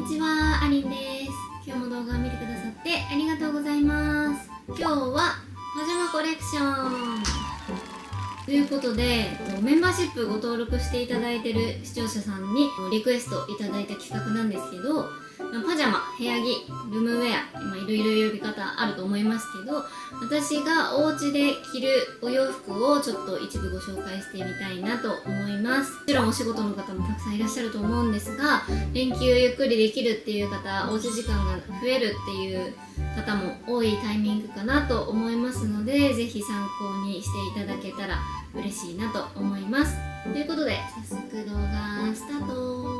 ちは、ありんです。今日も動画を見てくださってありがとうございます。今日はパジャマコレクションということで、メンバーシップご登録していただいている視聴者さんにリクエストいただいた企画なんですけど、パジャマ、部屋着、ルームウェア、いろいろ呼び方あると思いますけど、私がお家で着るお洋服をちょっと一部ご紹介してみたいなと思います。もちろんお仕事の方もたくさんいらっしゃると思うんですが、連休ゆっくりできるっていう方、おうち時間が増えるっていう方も多いタイミングかなと思いますので、ぜひ参考にしていただけたら嬉しいなと思います。ということで、早速動画スタート。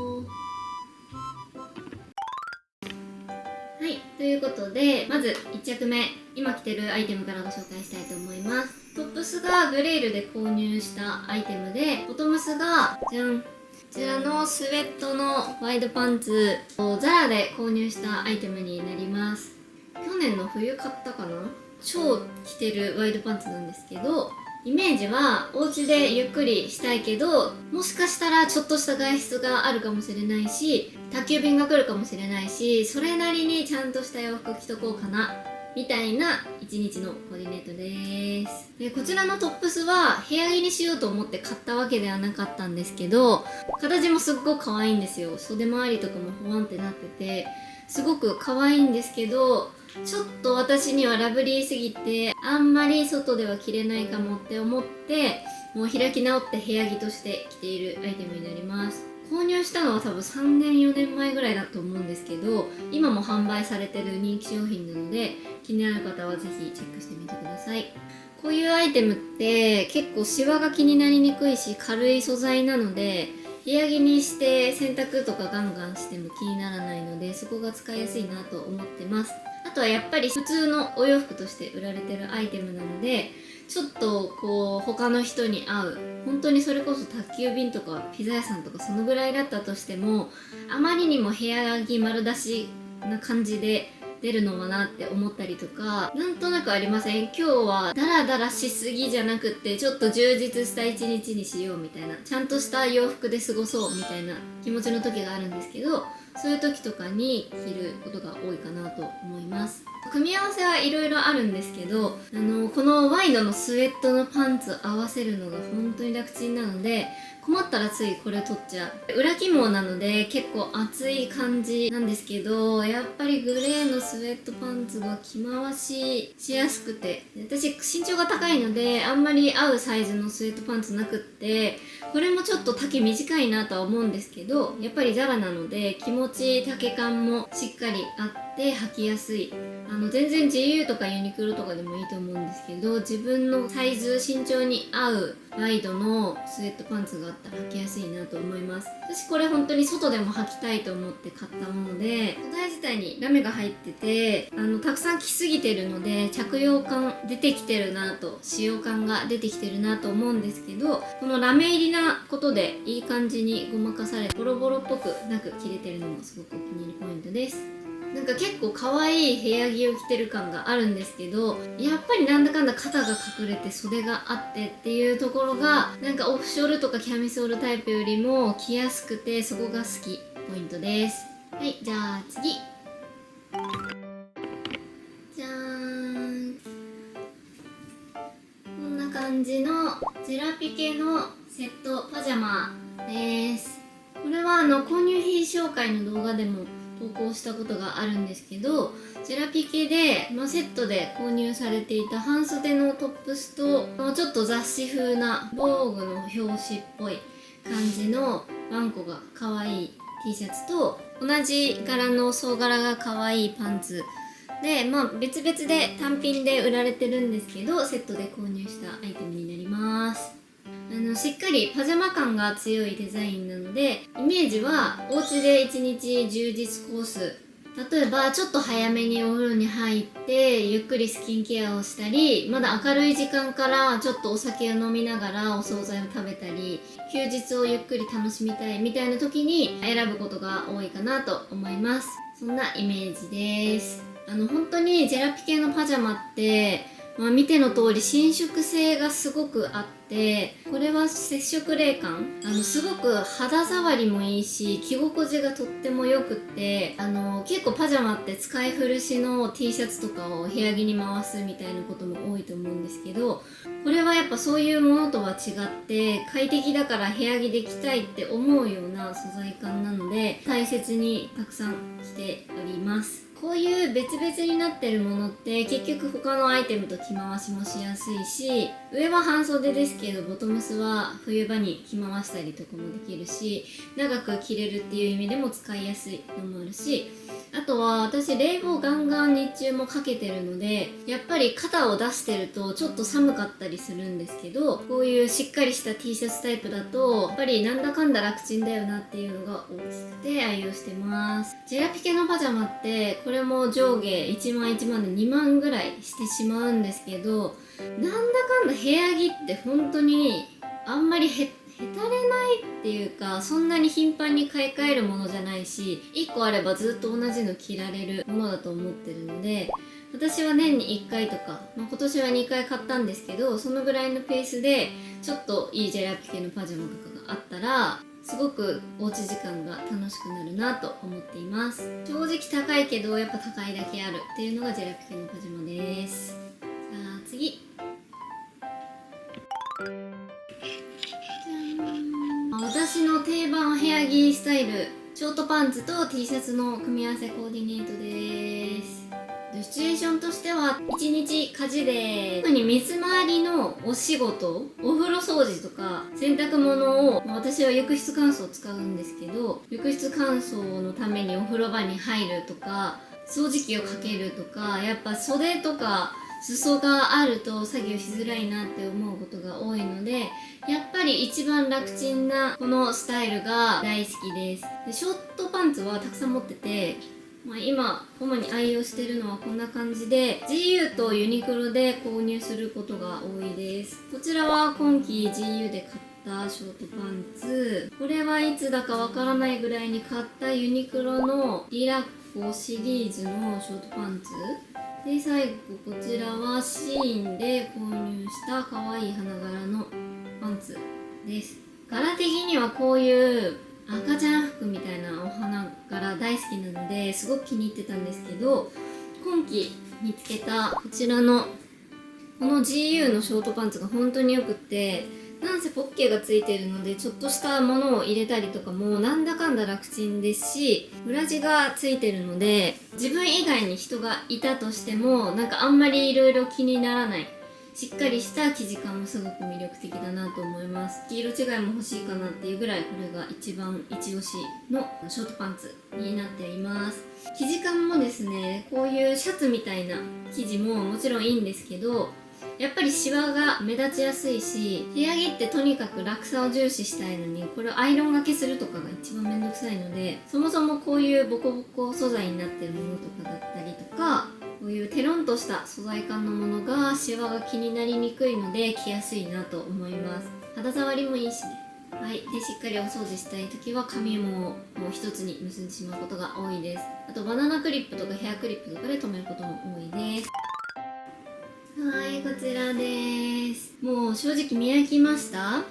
はい、ということで、まず1着目、今着てるアイテムからご紹介したいと思います。トップスがグレイルで購入したアイテムで、ボトムスがじゃん、こちらのスウェットのワイドパンツをザラで購入したアイテムになります。去年の冬買ったかな、超着てるワイドパンツなんですけど、イメージはお家でゆっくりしたいけど、もしかしたらちょっとした外出があるかもしれないし、宅急便が来るかもしれないし、それなりにちゃんとした洋服着とこうかなみたいな一日のコーディネートです。で、こちらのトップスは部屋着にしようと思って買ったわけではなかったんですけど、形もすっごく可愛いんですよ。袖周りとかもほわんってなってて、すごく可愛いんですけど、ちょっと私にはラブリーすぎてあんまり外では着れないかもって思って、もう開き直って部屋着として着ているアイテムになります。購入したのは多分3年4年前ぐらいだと思うんですけど、今も販売されてる人気商品なので、気になる方はぜひチェックしてみてください。こういうアイテムって結構シワが気になりにくいし、軽い素材なので、部屋着にして洗濯とかガンガンしても気にならないので、そこが使いやすいなと思ってます。あとはやっぱり普通のお洋服として売られてるアイテムなので、ちょっとこう他の人に合う、本当にそれこそ宅急便とかピザ屋さんとかそのぐらいだったとしても、あまりにも部屋着丸出しな感じで出るのはなって思ったりとか、なんとなくありません？今日はダラダラしすぎじゃなくって、ちょっと充実した一日にしようみたいな、ちゃんとした洋服で過ごそうみたいな気持ちの時があるんですけど、そういう時とかに着ることが多いかなと思います。組み合わせはいろいろあるんですけど、このワイドのスウェットのパンツ合わせるのが本当に楽ちんなので、困ったらついこれ取っちゃう。裏起毛なので結構厚い感じなんですけど、やっぱりグレーのスウェットパンツが着回ししやすくて、私身長が高いのであんまり合うサイズのスウェットパンツなくって、これもちょっと丈短いなとは思うんですけど、やっぱりザラなので気持ち丈感もしっかりあって履きやすい。全然 GU とかユニクロとかでもいいと思うんですけど、自分のサイズ身長に合うワイドのスウェットパンツがあったら履きやすいなと思います。私これ本当に外でも履きたいと思って買ったもので、素材自体にラメが入ってて、たくさん着すぎてるので着用感出てきてるなと、使用感が出てきてるなと思うんですけど、このラメ入りなことでいい感じにごまかされてボロボロっぽくなく着れてるのもすごくお気に入りポイントです。なんか結構可愛い部屋着を着てる感があるんですけど、やっぱりなんだかんだ肩が隠れて袖があってっていうところが、なんかオフショルとかキャミソールタイプよりも着やすくて、そこが好きポイントです。はい、じゃあ次。じゃーん。こんな感じのジェラピケのセットパジャマです。これは購入品紹介の動画でも投稿したことがあるんですけど、ジェラピケで、セットで購入されていた半袖のトップスと、ちょっと雑誌風な防具の表紙っぽい感じのワンコが可愛い T シャツと、同じ柄の総柄が可愛いパンツで、別々で単品で売られてるんですけど、セットで購入したアイテムになります。しっかりパジャマ感が強いデザインなので、イメージはお家で一日充実コース、例えばちょっと早めにお風呂に入ってゆっくりスキンケアをしたり、まだ明るい時間からちょっとお酒を飲みながらお惣菜を食べたり、休日をゆっくり楽しみたいみたいな時に選ぶことが多いかなと思います。そんなイメージです。本当にジェラピケのパジャマって見ての通り伸縮性がすごくあって、これは接触冷感、すごく肌触りもいいし着心地がとってもよくって、結構パジャマって使い古しの T シャツとかを部屋着に回すみたいなことも多いと思うんですけど、これはやっぱそういうものとは違って快適だから部屋着で着たいって思うような素材感なので、大切にたくさん着ております。こういう別々になってるものって結局他のアイテムと着回しもしやすいし、上は半袖ですけどボトムスは冬場に着回したりとかもできるし、長く着れるっていう意味でも使いやすいのもあるし、あとは私冷房ガンガン日中もかけてるので、やっぱり肩を出してるとちょっと寒かったりするんですけど、こういうしっかりした T シャツタイプだとやっぱりなんだかんだ楽ちんだよなっていうのが大きくて愛用してます。ジェラピケのパジャマってこれも上下1万1万で2万ぐらいしてしまうんですけど、なんだかんだ部屋着って本当にあんまりへたれないっていうか、そんなに頻繁に買い替えるものじゃないし、1個あればずっと同じの着られるものだと思ってるので、私は年に1回とか、今年は2回買ったんですけど、そのぐらいのペースでちょっといいジェラピケのパジャマとかがあったらすごくおうち時間が楽しくなるなと思っています。正直高いけどやっぱ高いだけあるっていうのがジェラピケのパジャマです。さあ次、私の定番部屋着スタイル、ショートパンツと T シャツの組み合わせコーディネートです。シチュエーションとしては1日家事で、特に水回りのお仕事、お風呂掃除とか洗濯物を、私は浴室乾燥を使うんですけど、浴室乾燥のためにお風呂場に入るとか掃除機をかけるとか、やっぱ袖とか裾があると作業しづらいなって思うことが多いので、やっぱり一番楽ちんなこのスタイルが大好きです。でショートパンツはたくさん持ってて、今主に愛用してるのはこんな感じで、 GU とユニクロで購入することが多いです。こちらは今季 GU で買ったショートパンツ、これはいつだかわからないぐらいに買ったユニクロのリラコシリーズのショートパンツで、最後こちらはシーンで購入した可愛い花柄のパンツです。柄的にはこういう赤ちゃん服みたいなお花柄大好きなのですごく気に入ってたんですけど、今季見つけたこちらのこの GU のショートパンツが本当によくって、なんせポッケがついてるのでちょっとしたものを入れたりとかもなんだかんだ楽ちんですし、裏地がついてるので自分以外に人がいたとしてもなんかあんまりいろいろ気にならない、しっかりした生地感もすごく魅力的だなと思います。色違いも欲しいかなっていうぐらいこれが一番一押しのショートパンツになっています。生地感もですね、こういうシャツみたいな生地ももちろんいいんですけど、やっぱりシワが目立ちやすいし、部屋着ってとにかく楽さを重視したいのに、これをアイロンがけするとかが一番めんどくさいので、そもそもこういうボコボコ素材になってるものとかだったりとか、こういうテロンとした素材感のものがシワが気になりにくいので着やすいなと思います。肌触りもいいしね。はい、でしっかりお掃除したい時は髪ももう一つに結んでしまうことが多いです。あとバナナクリップとかヘアクリップとかで留めることも多いです。はい、こちらです。もう正直見飽きました。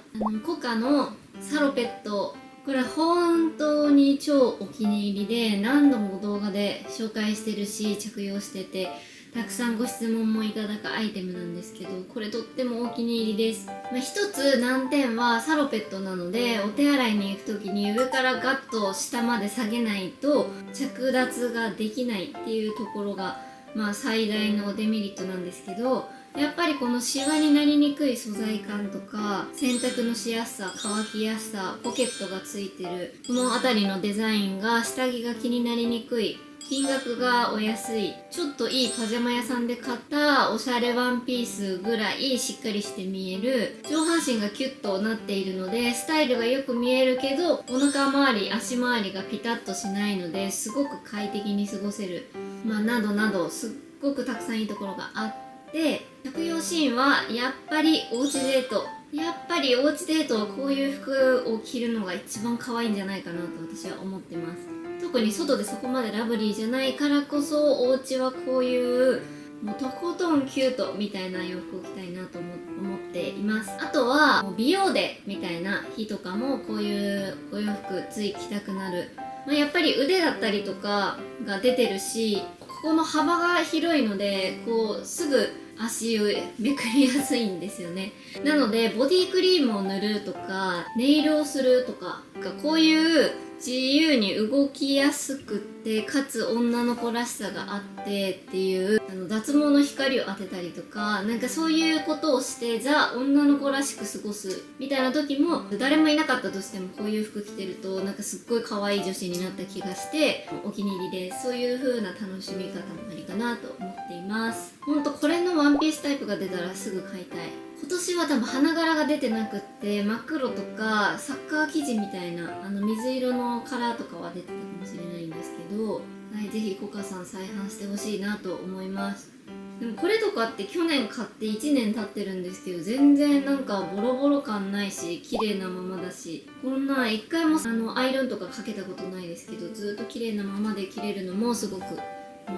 コカのサロペット、これ本当に超お気に入りで何度も動画で紹介してるし着用してて、たくさんご質問もいただくアイテムなんですけど、これとってもお気に入りです。一つ難点はサロペットなので、お手洗いに行く時に上からガッと下まで下げないと着脱ができないっていうところが最大のデメリットなんですけど、やっぱりこのシワになりにくい素材感とか洗濯のしやすさ、乾きやすさ、ポケットがついてるこの辺りのデザインが下着が気になりにくい、金額がお安い、ちょっといいパジャマ屋さんで買ったおしゃれワンピースぐらいしっかりして見える、上半身がキュッとなっているのでスタイルがよく見えるけどお腹周り、足周りがピタッとしないのですごく快適に過ごせる、などなどすっごくたくさんいいところがあって、着用シーンはやっぱりおうちデート、やっぱりおうちデートはこういう服を着るのが一番可愛いんじゃないかなと私は思ってます。特に外でそこまでラブリーじゃないからこそ、お家はこういうもうとことんキュートみたいな洋服を着たいなと思っています。あとはもう美容デーみたいな日とかもこういうお洋服つい着たくなる。やっぱり腕だったりとかが出てるし、ここの幅が広いのでこうすぐ足をめくりやすいんですよね。なのでボディクリームを塗るとかネイルをするとか、こういう自由に動きやすくってかつ女の子らしさがあってっていう脱毛の光を当てたりとか、なんかそういうことをしてザ女の子らしく過ごすみたいな時も、誰もいなかったとしてもこういう服着てるとなんかすっごい可愛い女子になった気がしてお気に入りです。そういう風な楽しみ方もありかなと思っています。ほんとこれのワンピースタイプが出たらすぐ買いたい。今年は多分花柄が出てなくって真っ黒とかサッカー生地みたいな水色のカラーとかは出てたかもしれないんですけど、はい、ぜひコカさん再販してほしいなと思います。でもこれとかって去年買って1年経ってるんですけど、全然なんかボロボロ感ないし綺麗なままだし、こんな一回もアイロンとかかけたことないですけど、ずっと綺麗なままで着れるのもすごく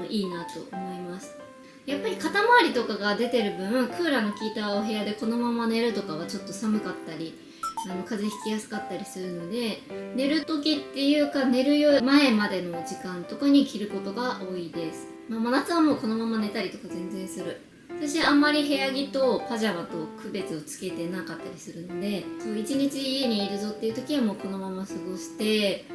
いいなと思います。やっぱり肩周りとかが出てる分、クーラーの効いたお部屋でこのまま寝るとかはちょっと寒かったり風邪ひきやすかったりするので、寝る時っていうか寝る前までの時間とかに着ることが多いです。真夏はもうこのまま寝たりとか全然する。私あんまり部屋着とパジャマと区別をつけてなかったりするので、そう一日家にいるぞっていう時はもうこのまま過ごして、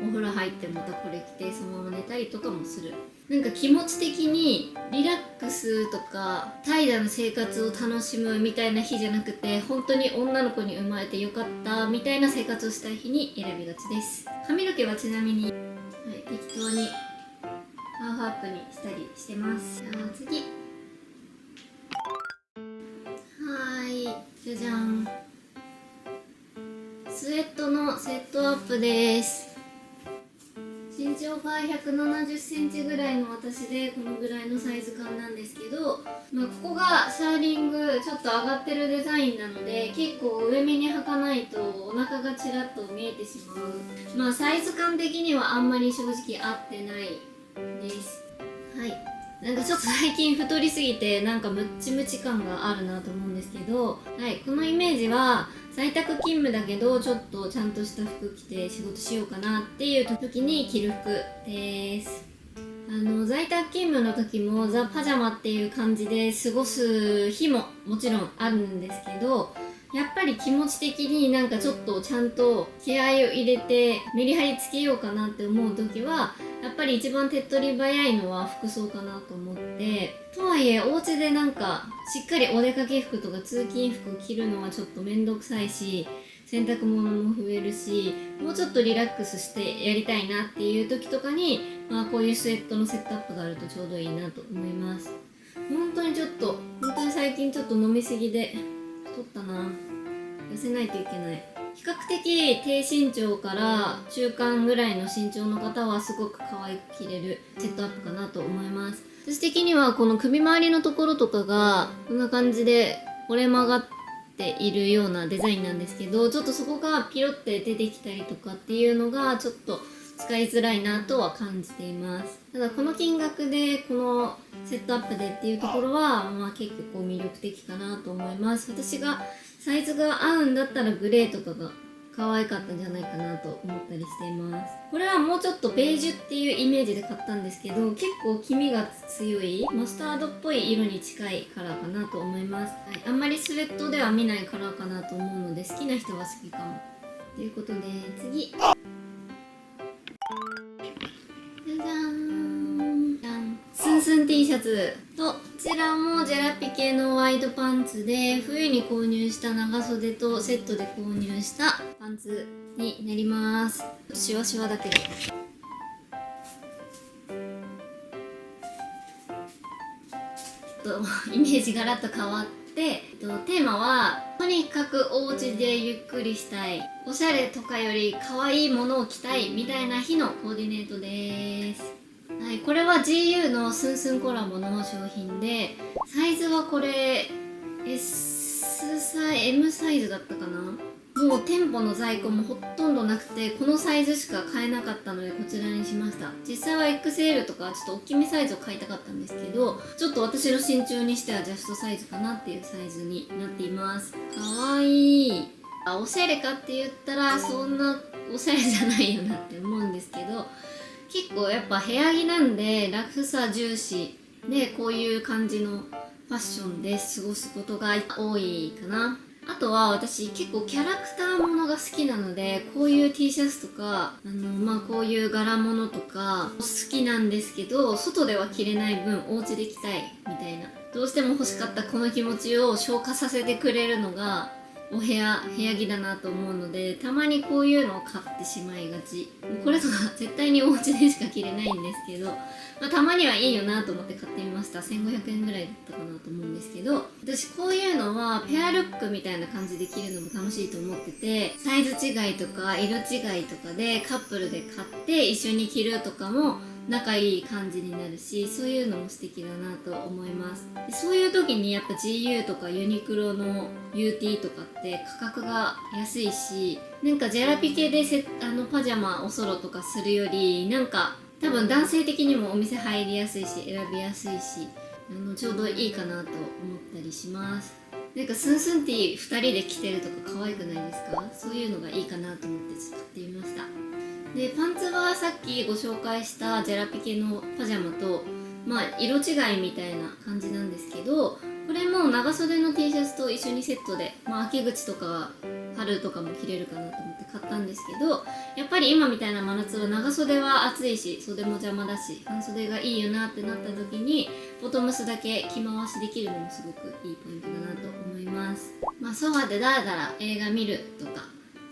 お風呂入ってまたこれ着てそのまま寝たりとかもする。なんか気持ち的にリラックスとか怠惰な生活を楽しむみたいな日じゃなくて、本当に女の子に生まれてよかったみたいな生活をしたい日に選びがちです。髪の毛はちなみに、適当にハーフアップにしたりしてます。じゃあ次、じゃじゃん、スウェットのセットアップです。身長が170センチぐらいの私でこのぐらいのサイズ感なんですけど、ここがシャーリングちょっと上がってるデザインなので結構上目に履かないとお腹がちらっと見えてしまう。サイズ感的にはあんまり正直合ってないです。はい、なんかちょっと最近太りすぎてなんかムッチムチ感があるなと思うんですけど、はい、このイメージは在宅勤務だけどちょっとちゃんとした服着て仕事しようかなっていう時に着る服です。在宅勤務の時もザ・パジャマっていう感じで過ごす日ももちろんあるんですけど、やっぱり気持ち的になんかちょっとちゃんと気合を入れてメリハリつけようかなって思う時はやっぱり一番手っ取り早いのは服装かなと思って、とはいえお家でなんかしっかりお出かけ服とか通勤服着るのはちょっとめんどくさいし、洗濯物も増えるし、もうちょっとリラックスしてやりたいなっていう時とかに、こういうスウェットのセットアップがあるとちょうどいいなと思います。本当に最近ちょっと飲みすぎで太ったな。痩せないといけない。比較的低身長から中間ぐらいの身長の方はすごく可愛く着れるセットアップかなと思います。私的にはこの首周りのところとかがこんな感じで折れ曲がっているようなデザインなんですけど、ちょっとそこがピロって出てきたりとかっていうのがちょっと使いづらいなとは感じています。ただこの金額でこのセットアップでっていうところは結構魅力的かなと思います。私がサイズが合うんだったらグレーとかが可愛かったんじゃないかなと思ったりしています。これはもうちょっとベージュっていうイメージで買ったんですけど、結構黄身が強いマスタードっぽい色に近いカラーかなと思います。あんまりスウェットでは見ないカラーかなと思うので好きな人は好きかも。ということで次、じゃじゃーん、スンスン T シャツと、こちらもジェラピ系のワイドパンツで冬に購入した長袖とセットで購入したパンツになります。シワシワだけどイメージガラッと変わって、テーマはとにかくお家でゆっくりしたい、おしゃれとかより可愛いものを着たいみたいな日のコーディネートです。はい、これは GU のスンスンコラボの商品で、サイズはこれ M サイズだったかな。ももう店舗の在庫もほとんどなくて、このサイズしか買えなかったのでこちらにしました。実際は XL とかちょっと大きめサイズを買いたかったんですけど、ちょっと私の身長にしてはジャストサイズかなっていうサイズになっています。かわいい。おしゃれかって言ったらそんなおしゃれじゃないよなって思うんですけど、結構やっぱ部屋着なんでラフさ重視で、こういう感じのファッションで過ごすことが多いかな。あとは私結構キャラクターものが好きなので、こういう T シャツとかこういう柄物とか好きなんですけど、外では着れない分お家で着たいみたいな、どうしても欲しかったこの気持ちを消化させてくれるのが部屋着だなと思うので、たまにこういうのを買ってしまいがち。これとか絶対にお家でしか着れないんですけど、たまにはいいよなと思って買ってみました。1500円ぐらいだったかなと思うんですけど、私こういうのはペアルックみたいな感じで着るのも楽しいと思ってて、サイズ違いとか色違いとかでカップルで買って一緒に着るとかも仲いい感じになるし、そういうのも素敵だなと思います。でそういう時にやっぱ GU とかユニクロの UT とかって価格が安いし、なんかジェラピケでパジャマおそろとかするより、なんか多分男性的にもお店入りやすいし選びやすいし、ちょうどいいかなと思ったりします。なんかスンスンティー2人で着てるとか可愛くないですか？そういうのがいいかなと思って使ってみました。でパンツはさっきご紹介したジェラピケのパジャマと色違いみたいな感じなんですけど、これも長袖の T シャツと一緒にセットで、秋口とか春とかも着れるかなと思って買ったんですけど、やっぱり今みたいな真夏は長袖は暑いし袖も邪魔だし、半袖がいいよなってなった時にボトムスだけ着回しできるのもすごくいいポイントだなと思います。ソファでダラダラ映画見るとか、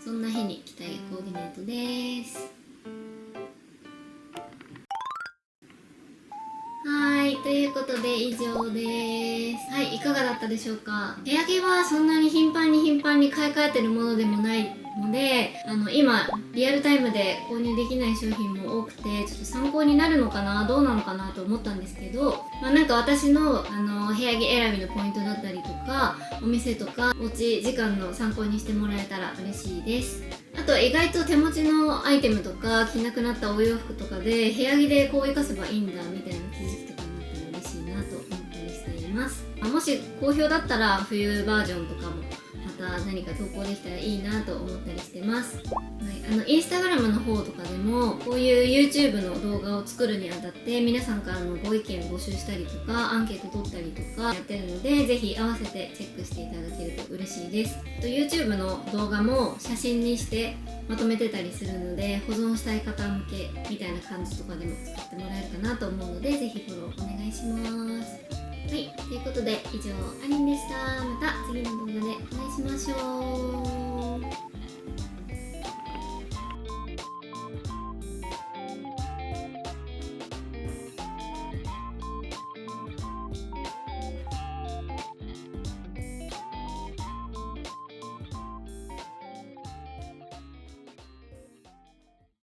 そんな日に着たいコーディネートです。ということで以上です。いかがだったでしょうか。部屋着はそんなに頻繁に買い替えてるものでもないので、今リアルタイムで購入できない商品も多くて、ちょっと参考になるのかな、どうなのかなと思ったんですけど、なんか私の部屋着選びのポイントだったりとか、お店とかおうち時間の参考にしてもらえたら嬉しいです。あと意外と手持ちのアイテムとか着なくなったお洋服とかで部屋着でこう活かせばいいんだみたいな気づきとかになったら嬉しいなと思ったりしています。もし好評だったら冬バージョンとかもまた何か投稿できたらいいなと思ったりしてます。インスタグラムの方とかでもこういう YouTube の動画を作るにあたって皆さんからのご意見を募集したりとかアンケート取ったりとかやってるので、ぜひ合わせてチェックしていただけると嬉しいです。YouTube の動画も写真にしてまとめてたりするので、保存したい方向けみたいな感じとかでも使ってもらえるかなと思うので、ぜひフォローお願いします。ということで以上、ありんでした。また次の動画でお会いしましょう。